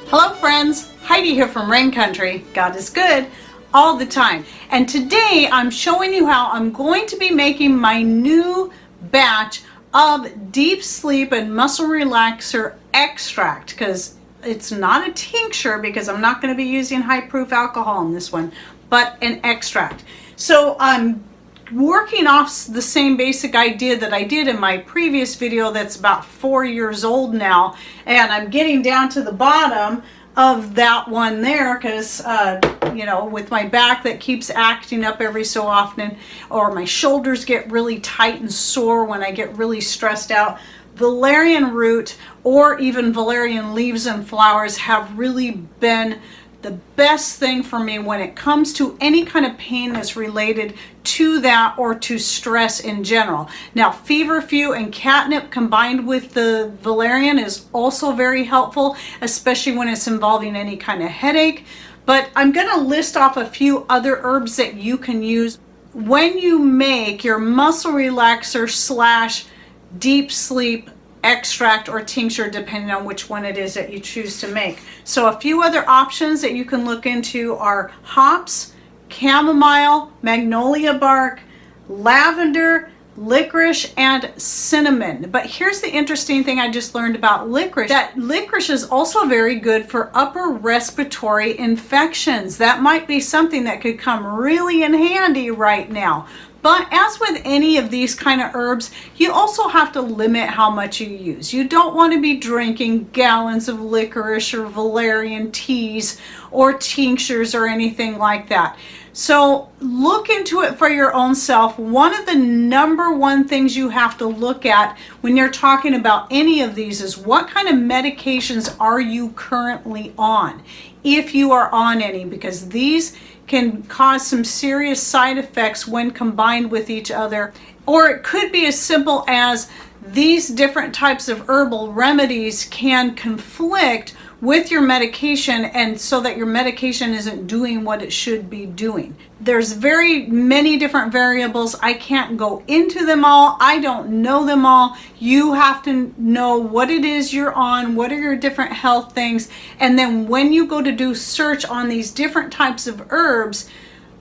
Hello friends, Heidi here from Rain Country. God is good all the time. And today I'm showing you how I'm going to be making my new batch of deep sleep and muscle relaxer extract, because it's not a tincture because I'm not going to be using high proof alcohol in this one, but an extract. So I'm working off the same basic idea that I did in my previous video that's about 4 years old now, and I'm getting down to the bottom of that one there because you know, with my back that keeps acting up every so often, or my shoulders get really tight and sore when I get really stressed out. Valerian root or even valerian leaves and flowers have really been the best thing for me when it comes to any kind of pain that's related to that or to stress in general. Now, feverfew and catnip combined with the valerian is also very helpful, especially when it's involving any kind of headache. But I'm going to list off a few other herbs that you can use when you make your muscle relaxer slash deep sleep extract or tincture, depending on which one it is that you choose to make. So a few other options that you can look into are hops, chamomile, magnolia bark, lavender, licorice, and cinnamon. But here's the interesting thing I just learned about licorice, that licorice is also very good for upper respiratory infections. That might be something that could come really in handy right now. But as with any of these kind of herbs, you also have to limit how much you use. You don't want to be drinking gallons of licorice or valerian teas or tinctures or anything like that. So look into it for your own self. One of the number one things you have to look at when you're talking about any of these is what kind of medications are you currently on, if you are on any, because these can cause some serious side effects when combined with each other. Or it could be as simple as these different types of herbal remedies can conflict with your medication, and so that your medication isn't doing what it should be doing. There's very many different variables. I can't go into them all. I don't know them all. You have to know what it is you're on, what are your different health things, and then when you go to do search on these different types of herbs,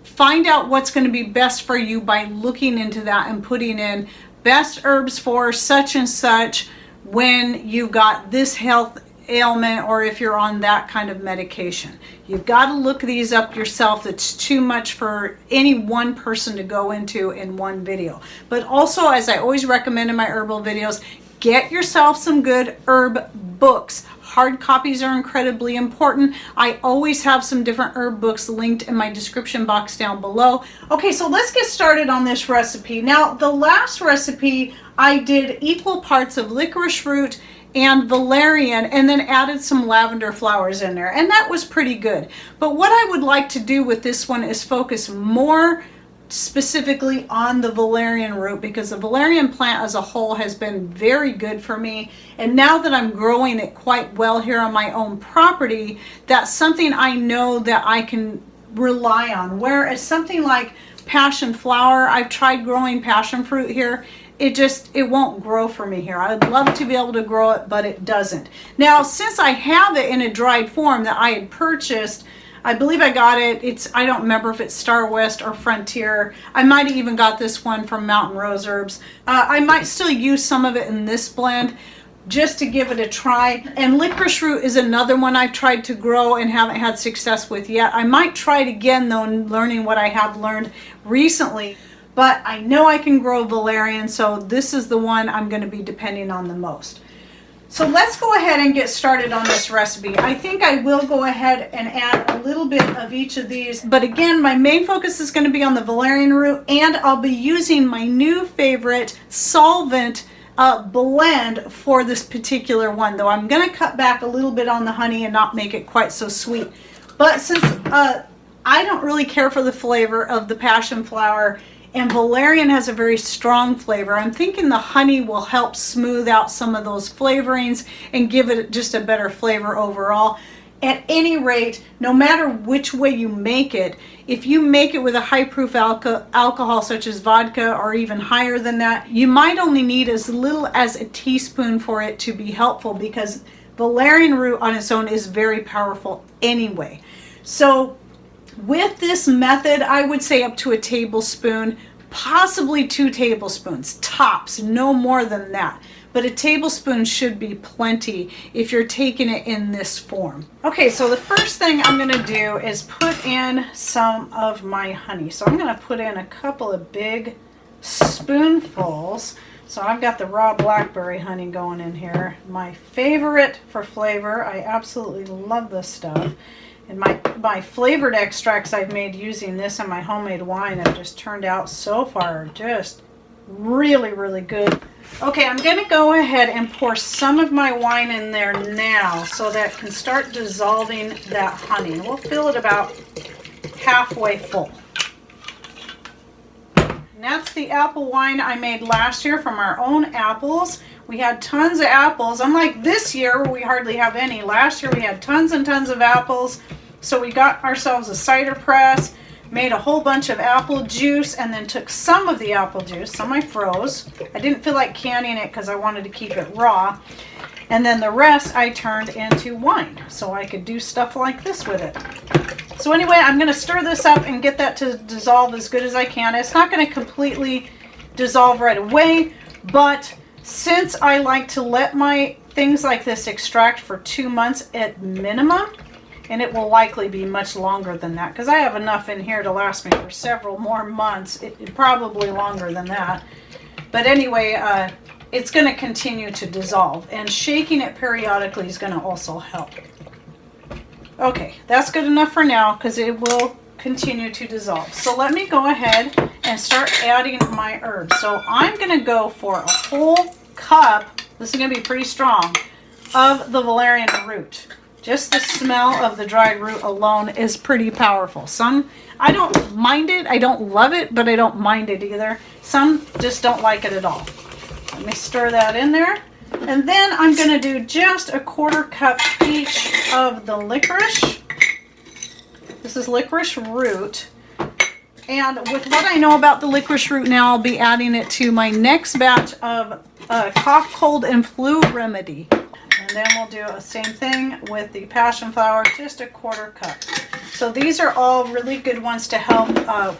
find out what's going to be best for you by looking into that and putting in best herbs for such and such when you got this health ailment, or if you're on that kind of medication. You've got to look these up yourself. It's too much for any one person to go into in one video. But also, as I always recommend in my herbal videos, get yourself some good herb books. Hard copies are incredibly important. I always have some different herb books linked in my description box down below. Okay, so let's get started on this recipe. Now, the last recipe I did equal parts of licorice root and valerian, and then added some lavender flowers in there, and that was pretty good. But what I would like to do with this one is focus more specifically on the valerian root, because the valerian plant as a whole has been very good for me, and now that I'm growing it quite well here on my own property, that's something I know that I can rely on. Whereas something like passion flower, I've tried growing passion fruit here, it won't grow for me here. I'd love to be able to grow it, but it doesn't. Now, since I have it in a dried form that I had purchased, I believe I got it, I don't remember if it's Star West or Frontier. I might have even got this one from Mountain Rose Herbs. I might still use some of it in this blend just to give it a try. And licorice root is another one I've tried to grow and haven't had success with yet. I might try it again though, learning what I have learned recently. But I know I can grow valerian, so this is the one I'm going to be depending on the most. So let's go ahead and get started on this recipe. I think I will go ahead and add a little bit of each of these. But again, my main focus is going to be on the valerian root, and I'll be using my new favorite solvent blend for this particular one, though I'm going to cut back a little bit on the honey and not make it quite so sweet. But since I don't really care for the flavor of the passion flower, and valerian has a very strong flavor, I'm thinking the honey will help smooth out some of those flavorings and give it just a better flavor overall. At any rate, no matter which way you make it, if you make it with a high proof alcohol such as vodka or even higher than that, you might only need as little as a teaspoon for it to be helpful, because Valerian root on its own is very powerful anyway. So with this method, I would say up to a tablespoon, possibly 2 tablespoons, tops, no more than that. But a tablespoon should be plenty if you're taking it in this form. Okay, so the first thing I'm gonna do is put in some of my honey. So I'm gonna put in a couple of big spoonfuls. So I've got the raw blackberry honey going in here. My favorite for flavor. I absolutely love this stuff. And my flavored extracts I've made using this in my homemade wine have just turned out so far just really, really good. Okay, I'm going to go ahead and pour some of my wine in there now so that can start dissolving that honey. We'll fill it about halfway full. And that's the apple wine I made last year from our own apples. We had tons of apples. Unlike this year where we hardly have any. Last year we had tons and tons of apples. So we got ourselves a cider press, made a whole bunch of apple juice, and then took some of the apple juice, some I froze. I didn't feel like canning it because I wanted to keep it raw. And then the rest I turned into wine so I could do stuff like this with it. So anyway, I'm going to stir this up and get that to dissolve as good as I can. It's not going to completely dissolve right away, but since I like to let my things like this extract for 2 months at minimum, and it will likely be much longer than that because I have enough in here to last me for several more months, probably longer than that. But anyway, it's going to continue to dissolve, and shaking it periodically is going to also help. Okay, that's good enough for now because it will continue to dissolve. So let me go ahead and start adding my herbs. So I'm going to go for a whole cup, this is going to be pretty strong, of the valerian root. Just the smell of the dried root alone is pretty powerful. Some, I don't mind it, I don't love it, but I don't mind it either. Some just don't like it at all. Let me stir that in there. And then I'm going to do just a 1/4 cup each of the licorice. This is licorice root. And with what I know about the licorice root now, I'll be adding it to my next batch of cough, cold, and flu remedy. And then we'll do the same thing with the passion flower, just a 1/4 cup. So these are all really good ones to help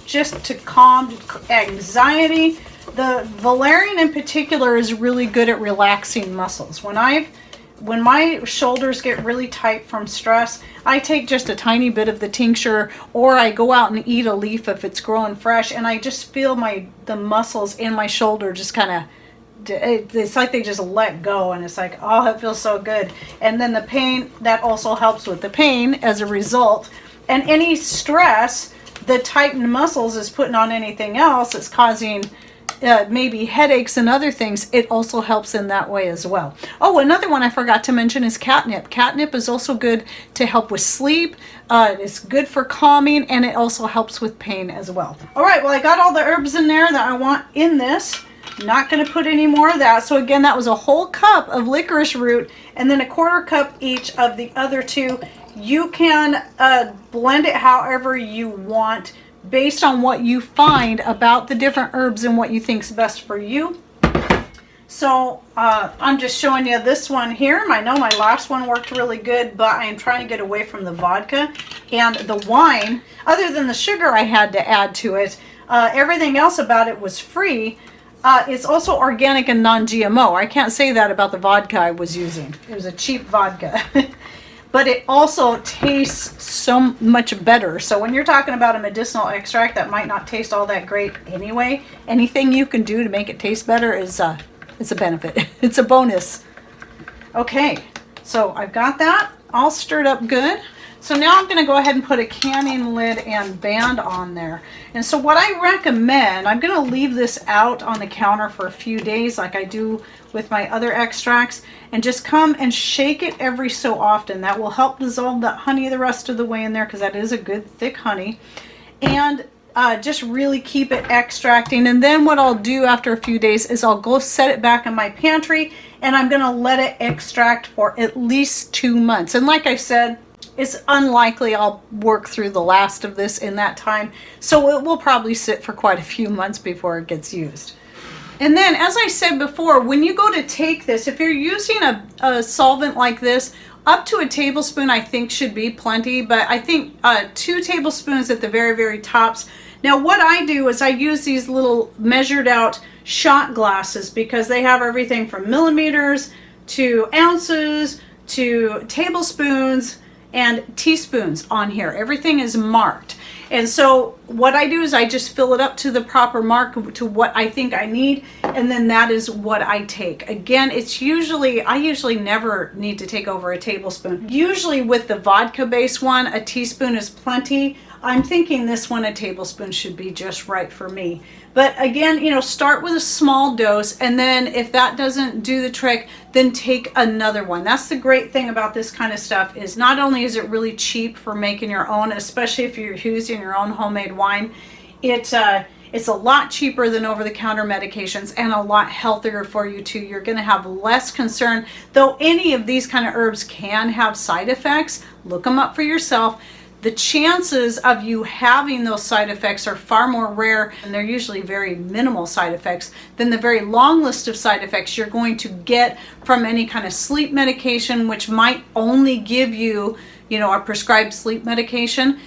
just to calm anxiety. The valerian in particular is really good at relaxing muscles. When my shoulders get really tight from stress, I take just a tiny bit of the tincture, or I go out and eat a leaf if it's growing fresh, and I just feel the muscles in my shoulder just kind of, it's like they just let go, and it's like, oh, it feels so good. And then the pain, that also helps with the pain as a result. And any stress, the tightened muscles is putting on anything else. It's causing maybe headaches and other things. It also helps in that way as well. Oh, another one I forgot to mention is catnip. Catnip is also good to help with sleep. It's good for calming, and it also helps with pain as well. All right, well, I got all the herbs in there that I want in this. Not going to put any more of that. So again, that was a whole cup of licorice root and then a 1/4 cup each of the other two. You can blend it however you want based on what you find about the different herbs and what you think is best for you. So I'm just showing you this one here. I know my last one worked really good, but I am trying to get away from the vodka and the wine. Other than the sugar I had to add to it, everything else about it was free. It's also organic and non-GMO. I can't say that about the vodka I was using. It was a cheap vodka. But it also tastes so much better. So when you're talking about a medicinal extract that might not taste all that great anyway, anything you can do to make it taste better is it's a benefit. It's a bonus. Okay, so I've got that all stirred up good. So now I'm going to go ahead and put a canning lid and band on there. And so what I recommend, I'm going to leave this out on the counter for a few days like I do with my other extracts, and just come and shake it every so often. That will help dissolve that honey the rest of the way in there, because that is a good thick honey. And just really keep it extracting. And then what I'll do after a few days is I'll go set it back in my pantry, and I'm going to let it extract for at least 2 months. And like I said, it's unlikely I'll work through the last of this in that time, so it will probably sit for quite a few months before it gets used. And then, as I said before, when you go to take this, if you're using a solvent like this, up to a tablespoon I think should be plenty, but I think 2 tablespoons at the very, very tops. Now what I do is I use these little measured out shot glasses because they have everything from millimeters to ounces to tablespoons and teaspoons on here. Everything is marked. And so what I do is I just fill it up to the proper mark, to what I think I need, and then that is what I take. Again, I usually never need to take over a tablespoon. Usually with the vodka based one, a teaspoon is plenty. I'm thinking this one, a tablespoon should be just right for me. But again, you know, start with a small dose, and then if that doesn't do the trick, then take another one. That's the great thing about this kind of stuff, is not only is it really cheap for making your own, especially if you're using your own homemade wine, it's a lot cheaper than over-the-counter medications and a lot healthier for you too. You're going to have less concern. Though any of these kind of herbs can have side effects, look them up for yourself. The chances of you having those side effects are far more rare, and they're usually very minimal side effects, than the very long list of side effects you're going to get from any kind of sleep medication, which might only give you, you know, a prescribed sleep medication.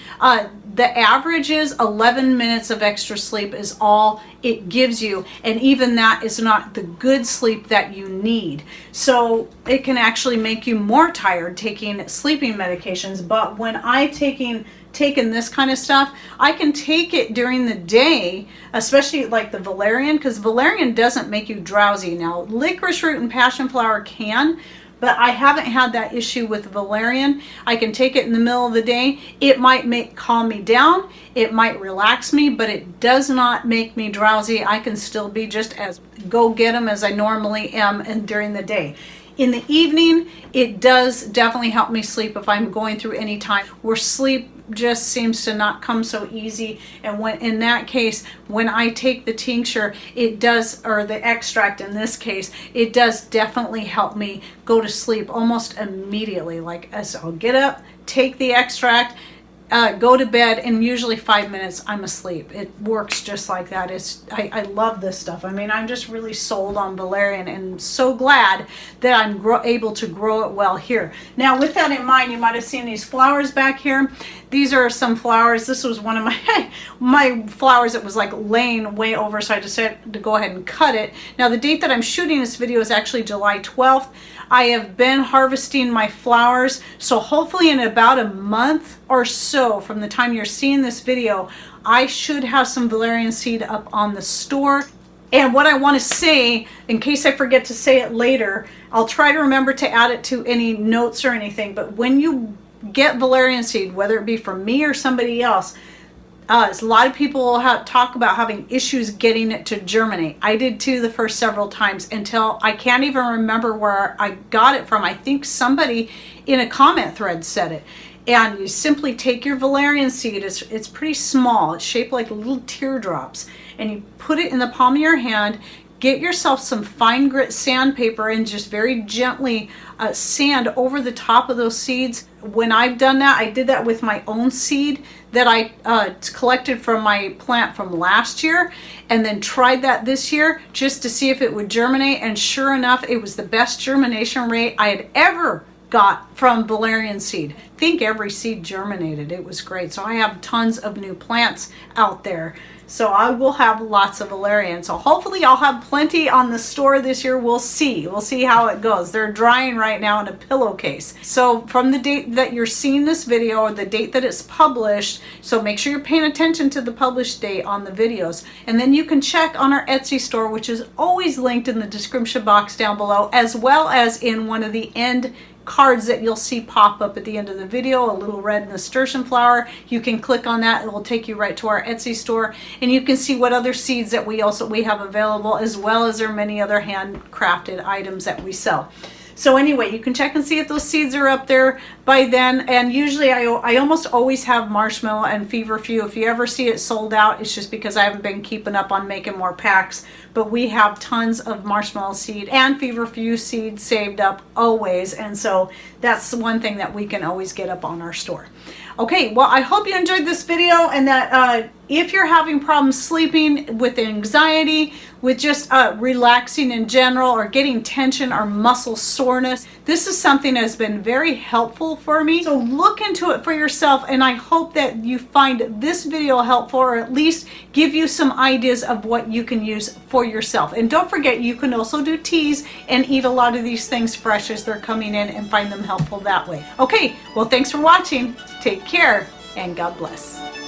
The average is 11 minutes of extra sleep is all it gives you, and even that is not the good sleep that you need. So it can actually make you more tired taking sleeping medications. But when I've taken this kind of stuff, I can take it during the day, especially like the valerian, because valerian doesn't make you drowsy. Now licorice root and passion flower can, but I haven't had that issue with valerian. I can take it in the middle of the day. It might calm me down. It might relax me, but it does not make me drowsy. I can still be just as go-get-em as I normally am and during the day. In the evening, it does definitely help me sleep if I'm going through any time where sleep just seems to not come so easy. And when in that case, when I take the tincture, it does, or the extract in this case, it does definitely help me go to sleep almost immediately. Like, as I'll get up, take the extract, go to bed, and usually 5 minutes I'm asleep. It works just like that. I love this stuff. I mean, I'm just really sold on valerian, and so glad that I'm able to grow it well here. Now with that in mind, you might have seen these flowers back here. These are some flowers. This was one of my flowers that was like laying way over, so I decided to go ahead and cut it. Now the date that I'm shooting this video is actually July 12th. I have been harvesting my flowers, so hopefully in about a month or so from the time you're seeing this video, I should have some valerian seed up on the store. And what I want to say, in case I forget to say it later, I'll try to remember to add it to any notes or anything, but when you get valerian seed, whether it be from me or somebody else, a lot of people will talk about having issues getting it to germinate. I did too the first several times, until I can't even remember where I got it from. I think somebody in a comment thread said it. And you simply take your valerian seed, it's pretty small, it's shaped like little teardrops, and you put it in the palm of your hand. Get yourself some fine grit sandpaper and just very gently sand over the top of those seeds. When I've done that, I did that with my own seed that I collected from my plant from last year, and then tried that this year just to see if it would germinate, and sure enough, it was the best germination rate I had ever got from valerian seed. I think every seed germinated. It was great. So I have tons of new plants out there. So I will have lots of valerian. So hopefully I'll have plenty on the store this year. We'll see. We'll see how it goes. They're drying right now in a pillowcase. So from the date that you're seeing this video, or the date that it's published, so make sure you're paying attention to the published date on the videos. And then you can check on our Etsy store, which is always linked in the description box down below, as well as in one of the end cards that you'll see pop up at the end of the video, a little red nasturtium flower. You can click on that, it will take you right to our Etsy store, and you can see what other seeds that we have available, as well as there are many other handcrafted items that we sell. So anyway, you can check and see if those seeds are up there by then. And usually I almost always have marshmallow and feverfew. If you ever see it sold out, it's just because I haven't been keeping up on making more packs. But we have tons of marshmallow seed and feverfew seed saved up always. And so that's one thing that we can always get up on our store. Okay, well, I hope you enjoyed this video, and that if you're having problems sleeping, with anxiety, with just relaxing in general, or getting tension or muscle soreness, this is something that has been very helpful for me. So look into it for yourself, and I hope that you find this video helpful, or at least give you some ideas of what you can use for yourself. And don't forget, you can also do teas and eat a lot of these things fresh as they're coming in, and find them helpful that way. Okay, well, thanks for watching. Take care, and God bless.